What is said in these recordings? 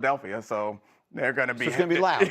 Philadelphia, so they're going to be. So it's going to be loud.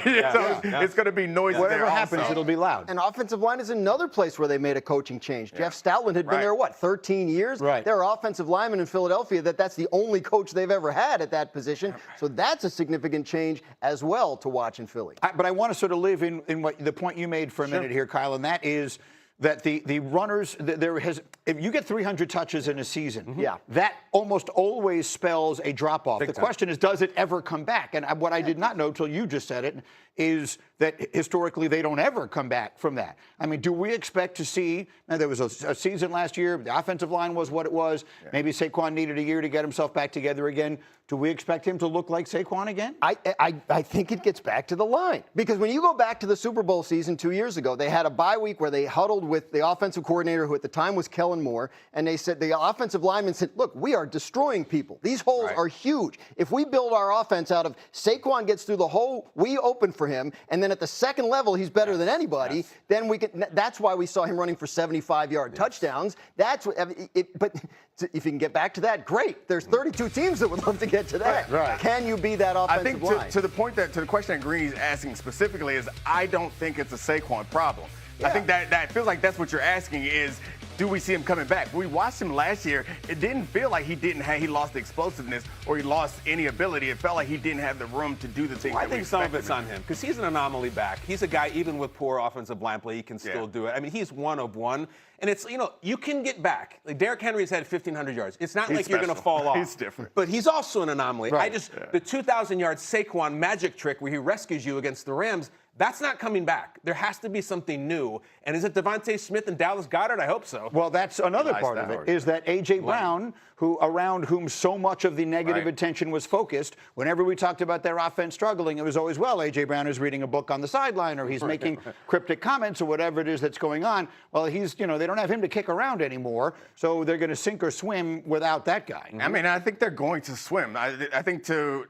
It's going to be noisy. Whatever there happens, also. it'll be loud. And offensive line is another place where they made a coaching change. Jeff Stoutland had been there, 13 years? Right. There are offensive linemen in Philadelphia that's the only coach they've ever had at that position. So that's a significant change as well to watch in Philly. But I want to sort of live in what the point you made for a minute here, Kyle, and that is that the runners, if you get 300 touches in a season, that almost always spells a drop-off. The question is, does it ever come back? And what I did not know till you just said it is that historically they don't ever come back from that. I mean, do we expect to see, now there was a season last year, the offensive line was what it was, maybe Saquon needed a year to get himself back together again. Do we expect him to look like Saquon again? I think it gets back to the line. Because when you go back to the Super Bowl season 2 years ago, they had a bye week where they huddled with the offensive coordinator, who at the time was Kellen Moore, and they said, the offensive linemen said, look, we are destroying people. These holes are huge. If we build our offense out of Saquon gets through the hole, we open for him, and then at the second level, he's better than anybody, then we can. That's why we saw him running for 75-yard touchdowns. That's what. But if you can get back to that, great. There's 32 teams that would love to get to that. Can you be that offensive line? I think to the point to the question that Greeny's asking specifically is, I don't think it's a Saquon problem. I think that feels like that's what you're asking is, do we see him coming back? We watched him last year. It didn't feel like he lost the explosiveness or he lost any ability. It felt like he didn't have the room to do the things I think some of it's on him because he's an anomaly back. He's a guy, even with poor offensive line play, he can still do it. I mean, he's one of one. And it's, you can get back. Like Derrick Henry's had 1,500 yards. It's not like you're going to fall off. He's different. But he's also an anomaly. The 2,000-yard Saquon magic trick where he rescues you against the Rams, that's not coming back. There has to be something new. And is it Devontae Smith and Dallas Goedert? I hope so. Well, that's another part of it, is that A.J. Brown, around whom so much of the negative attention was focused, whenever we talked about their offense struggling, it was always, well, A.J. Brown is reading a book on the sideline, or he's making cryptic comments, or whatever it is that's going on. Well, he's, they don't have him to kick around anymore, so they're going to sink or swim without that guy. I mean, I think they're going to swim. I think to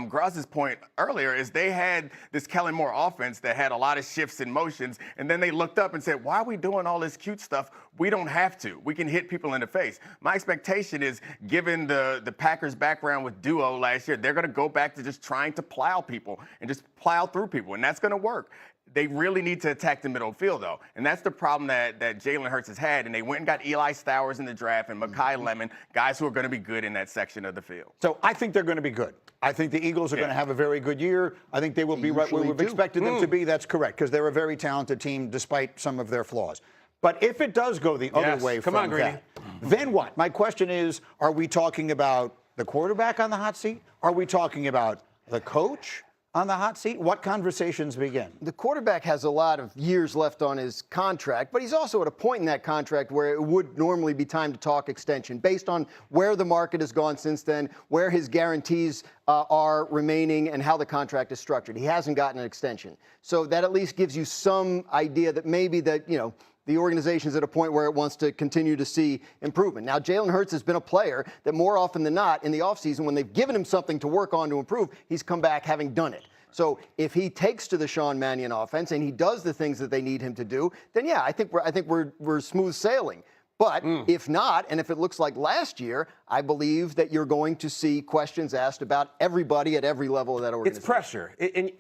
Graz's point earlier is they had this Kellen Moore offense that had a lot of shifts and motions, and then they looked up and said, why are we doing all this cute stuff? We don't have to. We can hit people in the face. My expectation is, given the Packers' background with duo last year, they're going to go back to just trying to plow people and just plow through people, and that's going to work. They really need to attack the middle field, though. And that's the problem that Jalen Hurts has had. And they went and got Eli Stowers in the draft and Mekhi Lemon, guys who are going to be good in that section of the field. So I think they're going to be good. I think the Eagles are going to have a very good year. I think they will be right where we've expected them to be. That's correct, because they're a very talented team despite some of their flaws. But if it does go the other way from that, then what? My question is, are we talking about the quarterback on the hot seat? Are we talking about the coach on the hot seat? What conversations begin? The quarterback has a lot of years left on his contract, but he's also at a point in that contract where it would normally be time to talk extension based on where the market has gone since then, where his guarantees are remaining, and how the contract is structured. He hasn't gotten an extension. So that at least gives you some idea that maybe the organization's at a point where it wants to continue to see improvement. Now, Jalen Hurts has been a player that more often than not in the offseason, when they've given him something to work on to improve, he's come back having done it. So if he takes to the Sean Mannion offense and he does the things that they need him to do, then yeah, I think we're smooth sailing. But if not, and if it looks like last year, I believe that you're going to see questions asked about everybody at every level of that organization. It's pressure. And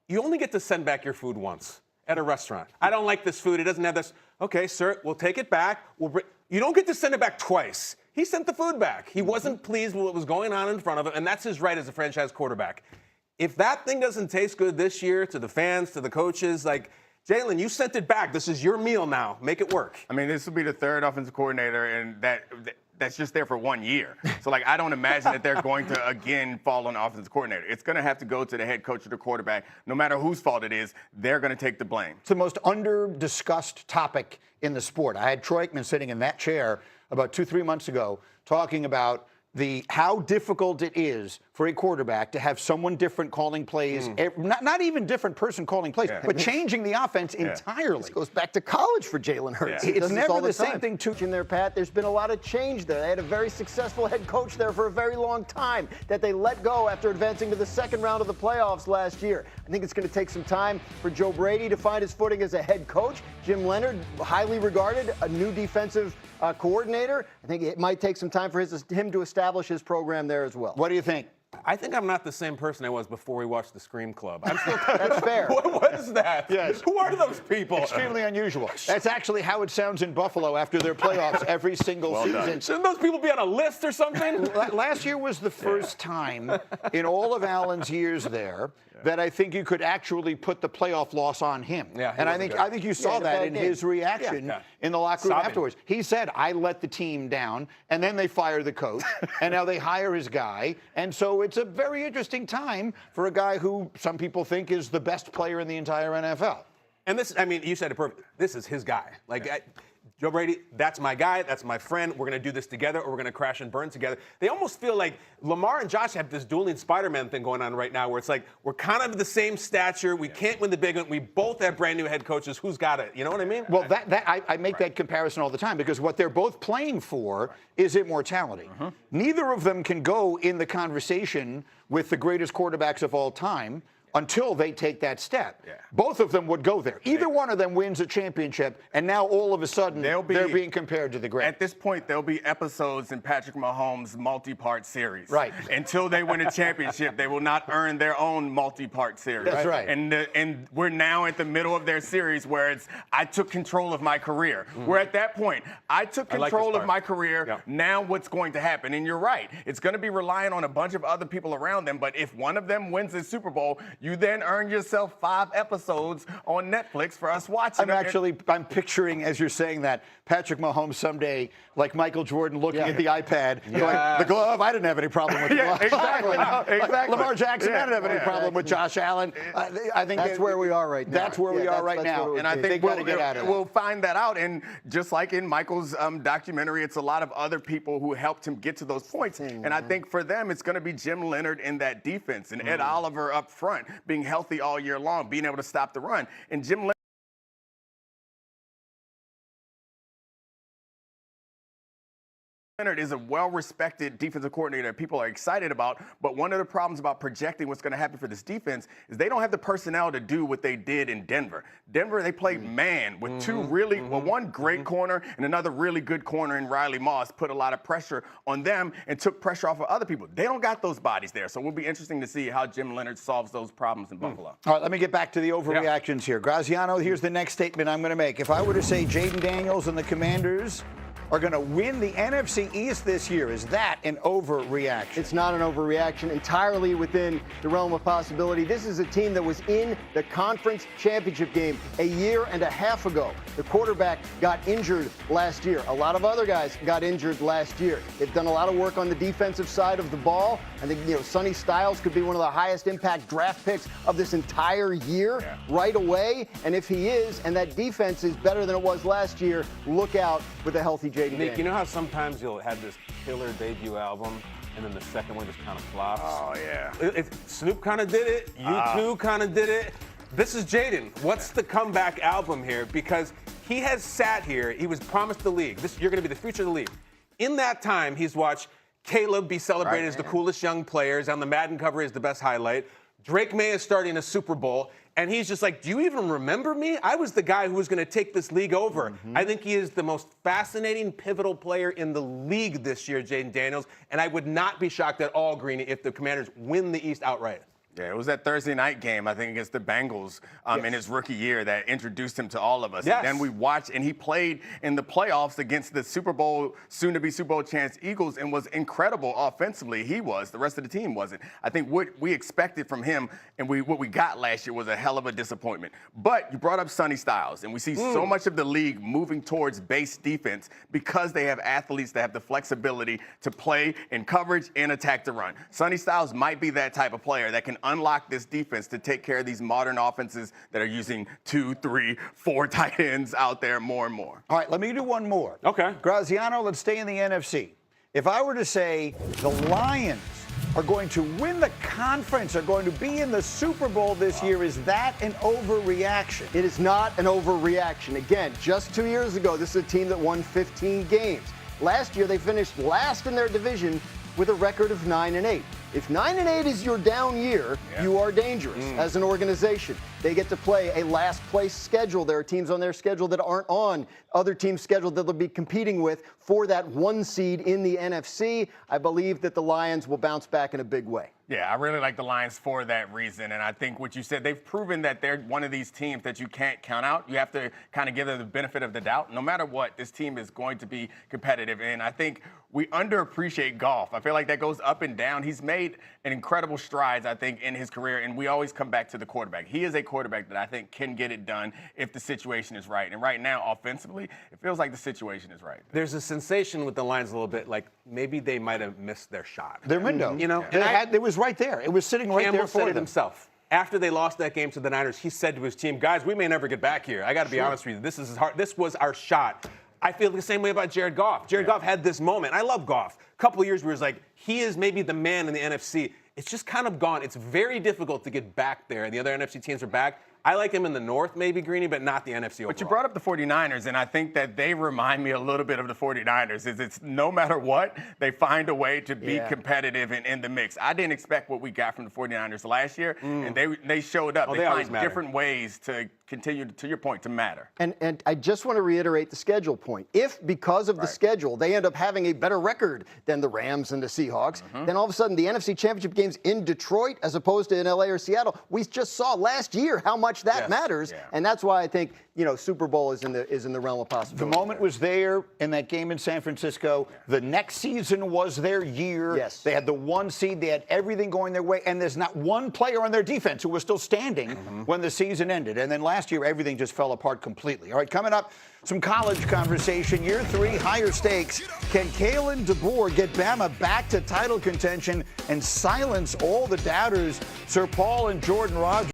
you only get to send back your food once at a restaurant. I don't like this food. It doesn't have this. Okay, sir, we'll take it back. You don't get to send it back twice. He sent the food back. He wasn't pleased with what was going on in front of him, and that's his right as a franchise quarterback. If that thing doesn't taste good this year to the fans, to the coaches, like, Jalen, you sent it back. This is your meal now. Make it work. I mean, this will be the third offensive coordinator, and that's just there for 1 year. So, I don't imagine that they're going to, again, fall on the offensive coordinator. It's going to have to go to the head coach or the quarterback. No matter whose fault it is, they're going to take the blame. It's the most under-discussed topic in the sport. I had Troy Aikman sitting in that chair about 2-3 months ago talking about how difficult it is for a quarterback to have someone different calling plays, not even different person calling plays, but changing the offense entirely. This goes back to college for Jalen Hurts. It's never the same thing. In there, Pat, there's been a lot of change there. They had a very successful head coach there for a very long time that they let go after advancing to the second round of the playoffs last year. I think it's going to take some time for Joe Brady to find his footing as a head coach. Jim Leonard, highly regarded, a new defensive coordinator. I think it might take some time for him to establish his program there as well. What do you think? I think I'm not the same person I was before we watched the Scream Club. I'm still That's fair. What is that? Yes. Who are those people? Extremely unusual. That's actually how it sounds in Buffalo after their playoffs every single season. Shouldn't those people be on a list or something? Last year was the first time in all of Allen's years there that I think you could actually put the playoff loss on him. Yeah, and I think you saw that in his reaction in the locker room afterwards. He said, "I let the team down," and then they fire the coach, and now they hire his guy, and so it's a very interesting time for a guy who some people think is the best player in the entire NFL. And this, I mean, you said it perfect. This is his guy. Like, Joe Brady, that's my guy, that's my friend. We're going to do this together, or we're going to crash and burn together. They almost feel like Lamar and Josh have this dueling Spider-Man thing going on right now, where it's like we're kind of the same stature. We can't win the big one. We both have brand new head coaches. Who's got it? You know what I mean? Well, I make that comparison all the time because what they're both playing for is immortality. Neither of them can go in the conversation with the greatest quarterbacks of all time until they take that step. Both of them would go there. Either one of them wins a championship, and now all of a sudden they're being compared to the great. At this point, there'll be episodes in Patrick Mahomes' multi-part series. Right. Until they win a championship, they will not earn their own multi-part series. That's right. And we're now at the middle of their series where it's, I took control of my career. We're at that point. I took control of my career. Now what's going to happen? And you're right. It's going to be relying on a bunch of other people around them, but if one of them wins the Super Bowl, you then earn yourself 5 episodes on Netflix for us watching. I'm picturing, as you're saying that, Patrick Mahomes someday, like Michael Jordan, looking at the iPad, going, the glove, I didn't have any problem with the glove. Exactly. Exactly. Lamar Jackson, I didn't have any problem with Josh Allen. I think that's where we are right now. That's where we are right now. And I think we'll find that out. And just like in Michael's documentary, it's a lot of other people who helped him get to those points. And I think for them, it's going to be Jim Leonard in that defense and Ed Oliver up front, being healthy all year long, being able to stop the run. And Jim Leonard is a well-respected defensive coordinator that people are excited about, but one of the problems about projecting what's going to happen for this defense is they don't have the personnel to do what they did in Denver. Denver, they played man with two really, one great corner and another really good corner in Riley Moss, put a lot of pressure on them and took pressure off of other people. They don't got those bodies there, so it will be interesting to see how Jim Leonard solves those problems in Buffalo. All right, let me get back to the overreactions here. Graziano, here's the next statement I'm going to make. If I were to say Jaden Daniels and the Commanders are going to win the NFC East this year, is that an overreaction? It's not an overreaction, entirely within the realm of possibility. This is a team that was in the conference championship game a year and a half ago. The quarterback got injured last year. A lot of other guys got injured last year. They've done a lot of work on the defensive side of the ball. I think, Sonny Styles could be one of the highest impact draft picks of this entire year right away. And if he is, and that defense is better than it was last year, look out with a healthy Jaden Daniels. Nick, you know how sometimes you'll have this killer debut album and then the second one just kind of flops? Oh, yeah. Snoop kind of did it. U2 kind of did it. This is Jaden. What's the comeback album here? Because he has sat here. He was promised the league. You're going to be the future of the league. In that time, he's watched Caleb be celebrated as the coolest young players. On the Madden cover is the best highlight. Drake May is starting a Super Bowl. And he's just like, do you even remember me? I was the guy who was going to take this league over. I think he is the most fascinating, pivotal player in the league this year, Jaden Daniels. And I would not be shocked at all, Greeny, if the Commanders win the East outright. Yeah, it was that Thursday night game, I think, against the Bengals in his rookie year that introduced him to all of us. Yes. And then we watched, and he played in the playoffs against the Super Bowl, soon-to-be Super Bowl champs Eagles, and was incredible offensively. He was. The rest of the team wasn't. I think what we expected from him and what we got last year was a hell of a disappointment. But you brought up Sonny Styles, and we see so much of the league moving towards base defense because they have athletes that have the flexibility to play in coverage and attack the run. Sonny Styles might be that type of player that can unlock this defense to take care of these modern offenses that are using 2, 3, 4 tight ends out there more and more. All right, let me do one more. Okay. Graziano, let's stay in the NFC. If I were to say the Lions are going to win the conference, are going to be in the Super Bowl this year, is that an overreaction? It is not an overreaction. Again, just 2 years ago, this is a team that won 15 games. Last year, they finished last in their division with a record of 9-8. If 9-8 is your down year, you are dangerous as an organization. They get to play a last place schedule. There are teams on their schedule that aren't on other teams' schedule that they'll be competing with for that 1 seed in the NFC. I believe that the Lions will bounce back in a big way. Yeah, I really like the Lions for that reason. And I think what you said, they've proven that they're one of these teams that you can't count out. You have to kind of give them the benefit of the doubt. No matter what, this team is going to be competitive. And I think we underappreciate Goff. I feel like that goes up and down. He's made an incredible strides, I think, in his career. And we always come back to the quarterback. He is a quarterback that I think can get it done if the situation is right. And right now, offensively, it feels like the situation is right. There's a sensation with the Lions a little bit, like maybe they might have missed their shot. Their window. You know, it was right there. It was sitting right Campbell there for said it them. himself. After they lost that game to the Niners, he said to his team, guys, we may never get back here. I got to be honest with you. This is hard. This was our shot. I feel the same way about Jared Goff. Jared Goff had this moment. I love Goff. A couple of years where it's like, he is maybe the man in the NFC. It's just kind of gone. It's very difficult to get back there. The other NFC teams are back. I like him in the North, maybe, Greeny, but not the NFC overall. But you brought up the 49ers, and I think that they remind me a little bit of the 49ers. It's no matter what, they find a way to be competitive and in the mix. I didn't expect what we got from the 49ers last year, and they showed up. Oh, they always find matter. different ways to continue, to your point, to matter. And I just want to reiterate the schedule point. If, because of the schedule, they end up having a better record than the Rams and the Seahawks, then all of a sudden the NFC Championship game's in Detroit as opposed to in LA or Seattle. We just saw last year how much that matters, and that's why I think Super Bowl is in the realm of possibility. The moment was there in that game in San Francisco. The next season was their year. Yes. They had the 1 seed. They had everything going their way, and there's not one player on their defense who was still standing when the season ended. And then last year, everything just fell apart completely. All right, coming up, some college conversation. Year 3, higher stakes. Can Kalen DeBoer get Bama back to title contention and silence all the doubters? Sir Paul and Jordan Rogers.